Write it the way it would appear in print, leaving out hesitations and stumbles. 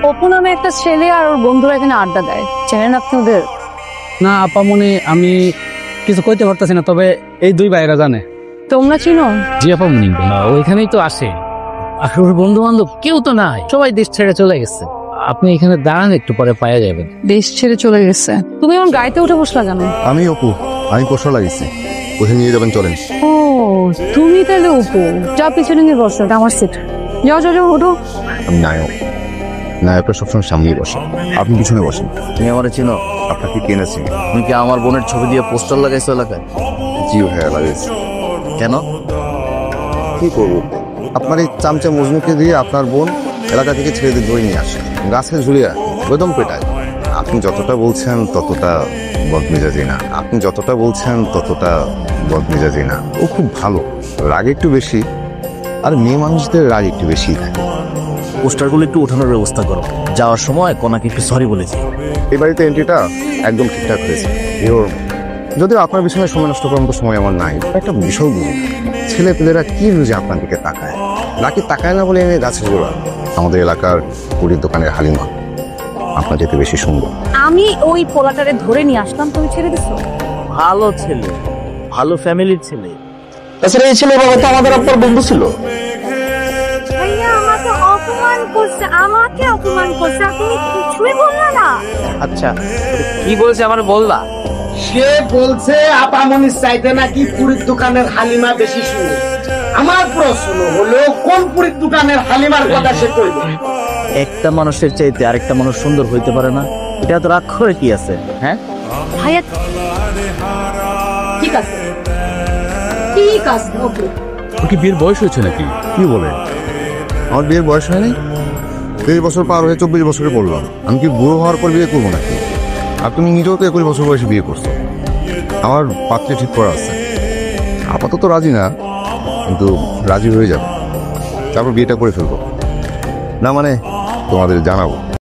অপু নামে একটা ছেলে আর ওর বন্ধুরা এখানে আড্ডা দেয়, চেনেন আপনি ওদের? না আপামনি, আমি কিছু কইতে পারতেছি না, তবে এই দুই ভাইরা জানে। তোমরা চিনো? জি আপামনি, ওইখানেই তো আসে। আর ওর বন্ধু বান্ধব কেউ তো নাই, সবাই দেশ ছেড়ে চলে গেছে। আপনি এখানে দাঁড়ান, একটু পরে পাওয়া যাবেন। দেশ ছেড়ে চলে গেছে? তুমি আমার গাড়িতে উঠে বসলা কেন? আমি অপু, আমি পোষা লাগিয়েছি, কোথায় নিয়ে যাবেন চলেন। ও তুমি তাহলে অপু, যা পিছনে নিয়ে বসো, এটা আমার সিট। যাও যাও যাও, ওঠো। আমি নায়ক, নায়করা সবসময় সামনেই বসে, আপনি পিছনে বসেন। তুমি আমার চিনো? আপনাকে কিনেছি। তুমি কি আমার বোনের ছবি দিয়ে পোস্টার লাগাইছো এলাকায়? জিও হ্যাঁ লাগিয়েছি। কেন? কি করবো, আপনার এই চামচা মজনুকে দিয়ে আপনার বোন এলাকা থেকে ছেড়ে দিয়ে ধরে নিয়ে আসে, গাছে ঝুলিয়ে বেদম পেটায়। আপনি যতটা বলছেন ততটা বদমেজাজি না, আপনি যতটা বলছেন ততটা বদমেজাজি না। ও খুব ভালো, রাগ একটু বেশি, আর মেয়ে মানুষদের রাগ একটু বেশি থাকে। পোস্টারগুলো একটু ওঠানোর ব্যবস্থা করো, যাওয়ার সময় কোনাকে একটু সরি বলেছি। এই বাড়িতে এন্ট্রিটা একদম ঠিকঠাক হয়েছে। যদিও আপনার পিছনে সময় নষ্ট করার মতো সময় আমার নাই। একটা বিষয় বুঝি, ছেলে পেলেরা কি বুঝে আপনার দিকে তাকায়, নাকি তাকায় না বলে এনে গাছে জোড়া। আমাদের এলাকার পুরীর দোকানের হালিমা আপনার যেতে বেশি সুন্দর। আমি ওই পোলাটারে ধরে নিয়ে আসলাম, তুমি ছেড়ে দিছো? ভালো ছেলে, ভালো ফ্যামিলির ছেলে। তাছাড়া এই ছেলে বাবা তো আমাদের আপনার বন্ধু ছিল। ভাইয়া আমাকে অপমান করছে, আমাকে অপমান করছে, তুমি কিছুই বললা না। আচ্ছা, কি বলছে আমার বললা? সে বলছে আপামনির চাইতে নাকি পুরীর দোকানের হালিমা বেশি শুনে। আমার প্রশ্ন হলো কোন পুরীর দোকানের হালিমার কথা সে কইবে? একটা মানুষের চাইতে আরেকটা মানুষ সুন্দর হইতে পারে না, এটা তো রাগ করে কি আছে? হ্যাঁ ভাইয়া ঠিক আছে, ঠিক আছে, ওকে। ওর কি বিয়ের বয়স হয়েছে নাকি? কি বলে? আমার বিয়ের বয়স হয়নি, 30 বছর পার হয়ে 24 বছরে পড়লাম। আমি কি বুড়ো হওয়ার পর বিয়ে করবো নাকি? আর তুমি নিজেও তো 21 বছর বয়সে বিয়ে করছো। আমার পাত্রে ঠিক করা আছে, আপাতত রাজি না, কিন্তু রাজি হয়ে যাবে, তারপর বিয়েটা করে ফেলবো। না মানে তোমাদের জানাবো।